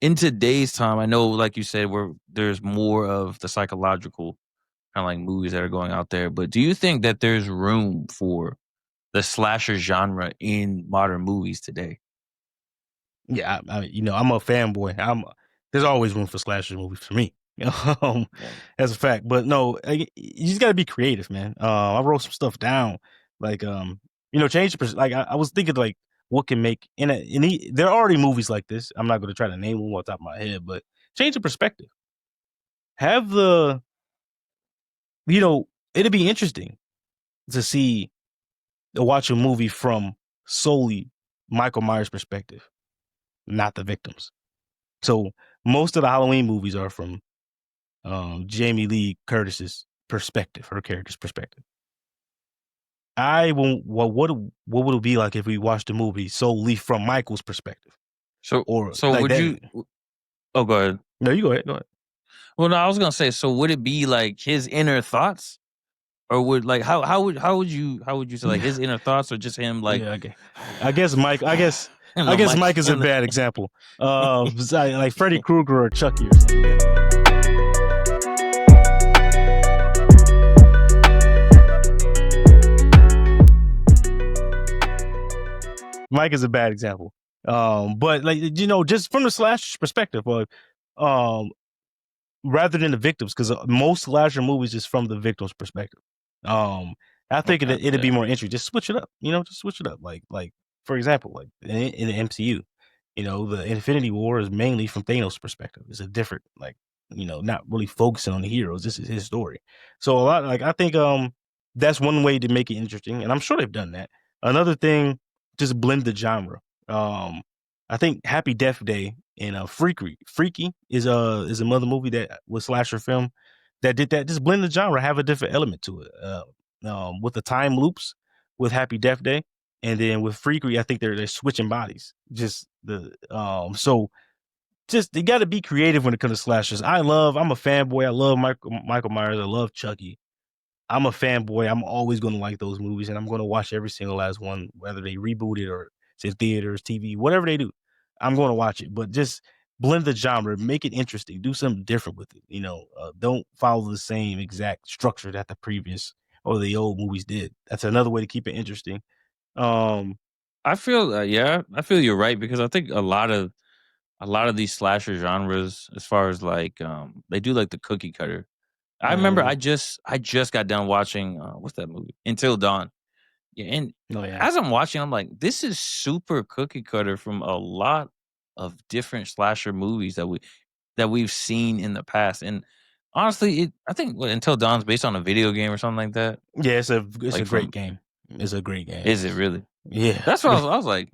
in today's time, I know, like you said, where there's more of the psychological kind of like movies that are going out there. But do you think that there's room for the slasher genre in modern movies today? Yeah, I'm a fanboy. There's always room for slasher movies for me. Um, Yeah. that's a fact. But no, you just got to be creative, man. I wrote some stuff down, like change the like I was thinking like what can make there are already movies like this. I'm not going to try to name them off the top of my head, but change the perspective. Have the it'd be interesting to see to watch a movie from solely Michael Myers' perspective, not the victims. So most of the Halloween movies are from Jamie Lee Curtis's perspective, her character's perspective. I won't. What would it be like if we watched the movie solely from Michael's perspective, or So like would that? you? Oh, go ahead. No, you go ahead. Go ahead. Well, no, I was gonna say. So would it be like his inner thoughts, or would like how would you say like his inner thoughts, or just him like Yeah, okay. I guess Mike. I guess in I the guess mic Mike is a in the bad example. Like Freddy Krueger or Chucky or something. Yeah. Mike is a bad example. But like just from the slash perspective, um, rather than the victims, because most slasher movies is from the victim's perspective. Um, I think okay, it'd be yeah, more interesting. Just switch it up, just switch it up. Like for example, like in the MCU, the Infinity War is mainly from Thanos' perspective. It's a different, like, not really focusing on the heroes. This is his story. So a lot, like I think, that's one way to make it interesting, and I'm sure they've done that. Another thing, just blend the genre. Um, I think Happy Death Day and Freaky is another movie that was slasher film that did that. Just blend the genre, have a different element to it. With the time loops with Happy Death Day, and then with Freaky, I think they're switching bodies. So just they got to be creative when it comes to slashers. I'm a fanboy. I love Michael Myers. I love Chucky. I'm a fanboy. I'm always going to like those movies, and I'm going to watch every single last one, whether they reboot it or it's in theaters, TV, whatever they do. I'm going to watch it, but just blend the genre, make it interesting, do something different with it. Don't follow the same exact structure that the previous or the old movies did. That's another way to keep it interesting. Um, I feel yeah, I feel you're right because I think a lot of these slasher genres, as far as like they do like the cookie cutter. I remember mm, I just got done watching what's that movie? Until Dawn. Yeah, and oh yeah, as I'm watching, I'm like, this is super cookie cutter from a lot of different slasher movies that we've seen in the past. And honestly, I think what Until Dawn's based on a video game or something like that. yeah. It's a Like great from game. It's a great game. is it really? Yeah, That's what I was like,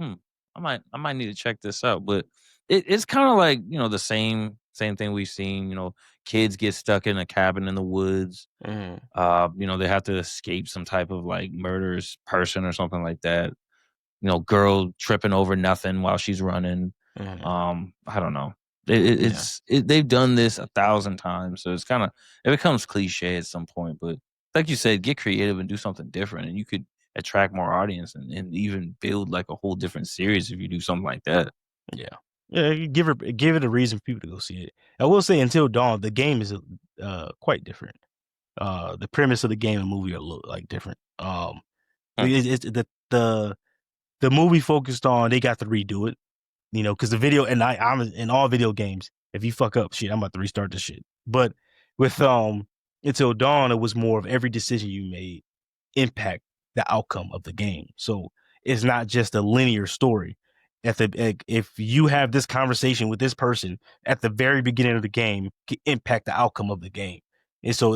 I might need to check this out. But it's kind of like, the same thing we've seen, kids get stuck in a cabin in the woods. mm, They have to escape some type of like murderous person or something like that. Girl tripping over nothing while she's running. mm, I don't know. yeah. They've done this 1,000 times, so it becomes cliche at some point. But like you said, get creative and do something different, and you could attract more audience and even build like a whole different series if you do something like that. Yeah. Yeah, you give it a reason for people to go see it. I will say Until Dawn, the game is quite different. The premise of the game and movie are like different. Hmm. It's the movie focused on they got to redo it, because the video and I'm in all video games. If you fuck up, shit, I'm about to restart this shit. But with Until Dawn, it was more of every decision you made impact the outcome of the game. So it's not just a linear story. If you have this conversation with this person at the very beginning of the game, can impact the outcome of the game. And so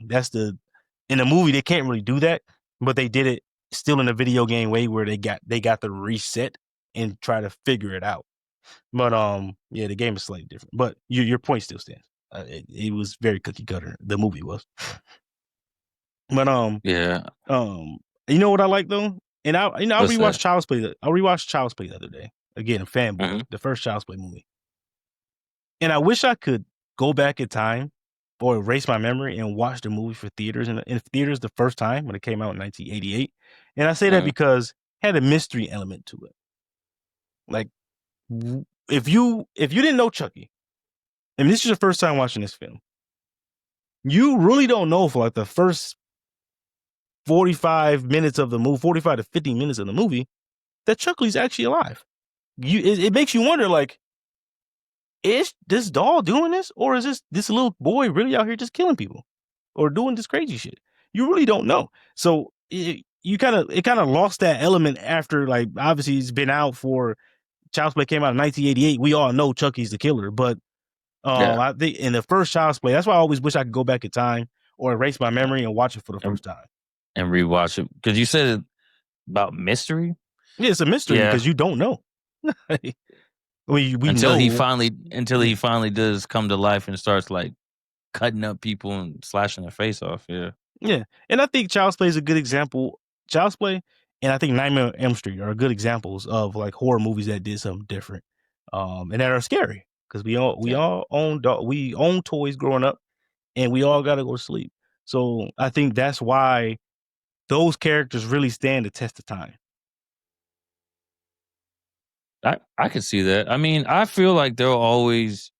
that's in a movie they can't really do that, but they did it still in a video game way where they got to reset and try to figure it out. But yeah, the game is slightly different. But your point still stands. It was very cookie cutter. The movie was. But Yeah. um, you know what I like though, and I What's rewatched that? Child's Play. I rewatched Child's Play the other day. Again, a fanboy, Hmm. the first Child's Play movie, and I wish I could go back in time or erase my memory and watch the movie for theaters in theaters the first time when it came out in 1988. And I say that Hmm. because it had a mystery element to it. Like if you didn't know Chucky, and this is your first time watching this film, you really don't know for like the first 45 minutes of the movie, 45 to 50 minutes of the movie, that Chucky's actually alive. It makes you wonder, like, is this doll doing this, or is this little boy really out here just killing people or doing this crazy shit? You really don't know. So it kind of lost that element after, like, obviously it's been out for Child's Play came out in 1988. We all know Chucky's the killer, but Yeah, I think in the first Child's Play, that's why I always wish I could go back in time or erase my yeah, memory and watch it for the and, first time. and rewatch it because you said it about mystery. Yeah, it's a mystery Yeah, because you don't know. We until he know. finally until Yeah. he finally does come to life and starts like cutting up people and slashing their face off. Yeah, Yeah, and I think Child's Play is a good example. Child's Play and I think Nightmare on Elm Street are good examples of like horror movies that did something different, and that are scary because we yeah. all we own toys growing up, and we all got to go to sleep. So I think that's why those characters really stand the test of time. I could see that. I mean, I feel like they'll always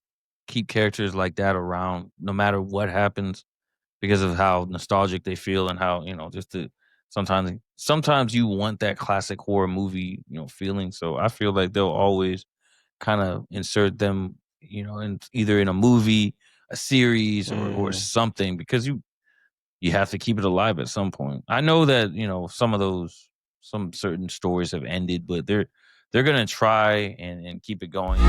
keep characters like that around no matter what happens because of how nostalgic they feel and how, just the sometimes you want that classic horror movie, feeling. So I feel like they'll always kind of insert them, in either in a movie, a series or Mm. something because you have to keep it alive at some point. I know that, some certain stories have ended, but they're gonna try and keep it going.